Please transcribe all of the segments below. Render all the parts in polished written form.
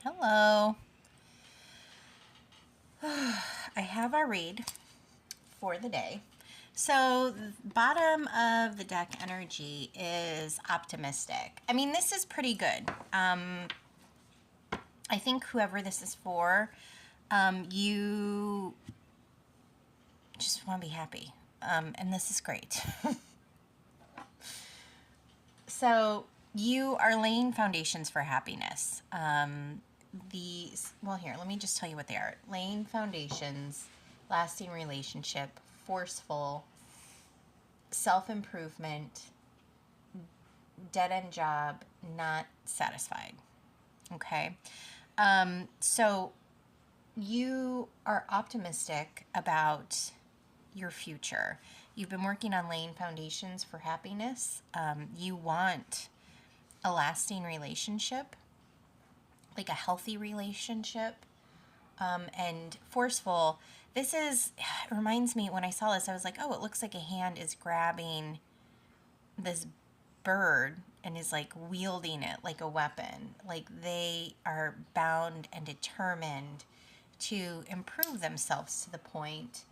Hello. I have our read for the day. So, the bottom of the deck energy is optimistic. I mean, this is pretty good. I think whoever this is for, you just want to be happy. And this is great. So, you are laying foundations for happiness. Here, let me just tell you what they are: laying foundations, lasting relationship, forceful, self improvement, dead end job, not satisfied. Okay. So you are optimistic about your future. You've been working on laying foundations for happiness. You want a lasting relationship, like a healthy relationship, and forceful. It reminds me, when I saw this, I was like, oh, it looks like a hand is grabbing this bird and is like wielding it like a weapon. Like they are bound and determined to improve themselves to the point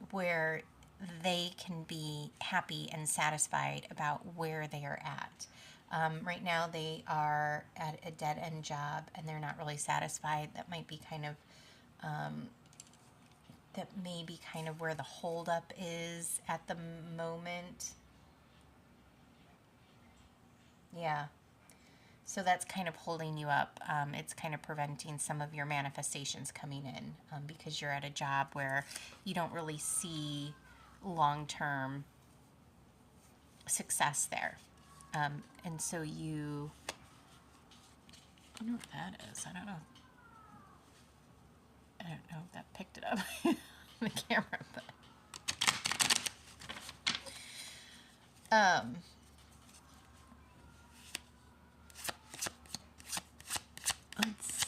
where they can be happy and satisfied about where they are at. Right now, they are at a dead end job and they're not really satisfied. That may be kind of where the holdup is at the moment. Yeah. So that's kind of holding you up. It's kind of preventing some of your manifestations coming in because you're at a job where you don't really see long term success there. And so I know what that is. I don't know if that picked it up on the camera, but um, let's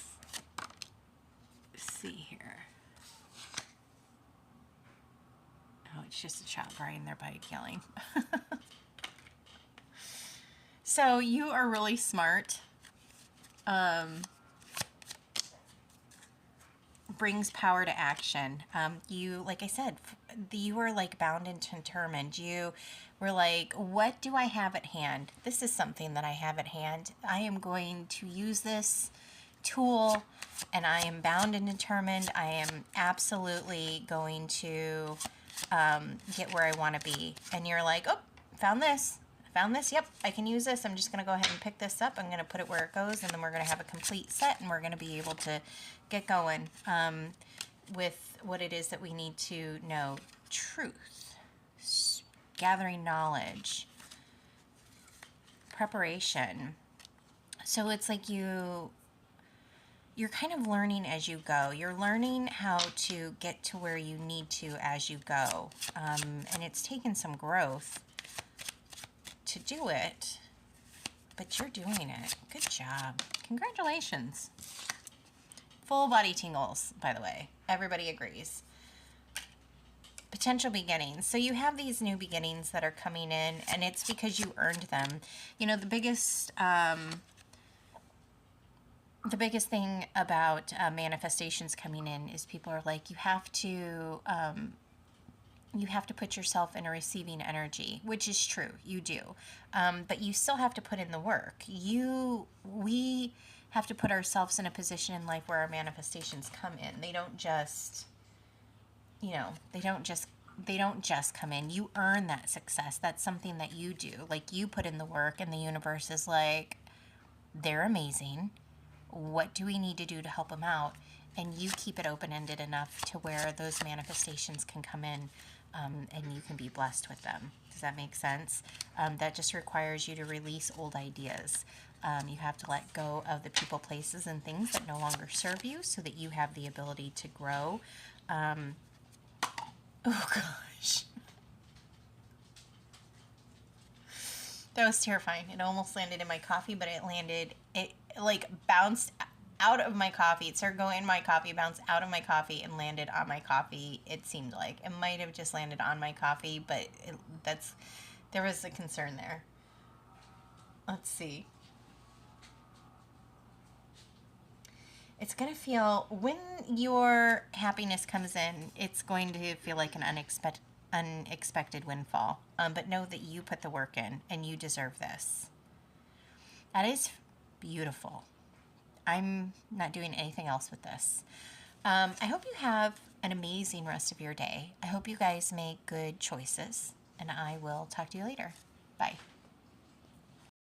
see here. Oh, it's just a child riding their bike yelling. So you are really smart. Brings power to action. Like I said, you were like bound and determined. You were like, what do I have at hand? This is something that I have at hand. I am going to use this tool and I am bound and determined. I am absolutely going to get where I want to be. And you're like, oh, found this. Yep, I can use this. I'm just going to go ahead and pick this up. I'm going to put it where it goes, and then we're going to have a complete set, and we're going to be able to get going with what it is that we need to know. Truth, gathering knowledge, preparation. So it's like you're kind of learning as you go. You're learning how to get to where you need to as you go. And it's taken some growth to do it, but you're doing it. Good job. Congratulations. Full body tingles, by the way. Everybody agrees. Potential beginnings. So you have these new beginnings that are coming in, and it's because you earned them. You know, the biggest thing about manifestations coming in is people are like, you have to put yourself in a receiving energy, which is true. You do. But you still have to put in the work. We have to put ourselves in a position in life where our manifestations come in. They don't just, they don't just come in. You earn that success. That's something that you do. Like, you put in the work and the universe is like, they're amazing. What do we need to do to help them out? And you keep it open-ended enough to where those manifestations can come in, and you can be blessed with them. Does that make sense? That just requires you to release old ideas. You have to let go of the people, places, and things that no longer serve you so that you have the ability to grow. Oh, gosh. That was terrifying. It almost landed in my coffee, but it like bounced out of my coffee. It started going in my coffee, bounced out of my coffee, and landed on my coffee. It seemed like it might have just landed on my coffee, but there was a concern there. Let's see. It's going to feel, when your happiness comes in, it's going to feel like an unexpected windfall. But know that you put the work in and you deserve this. That is beautiful. I'm not doing anything else with this. I hope you have an amazing rest of your day. I hope you guys make good choices, and I will talk to you later. Bye.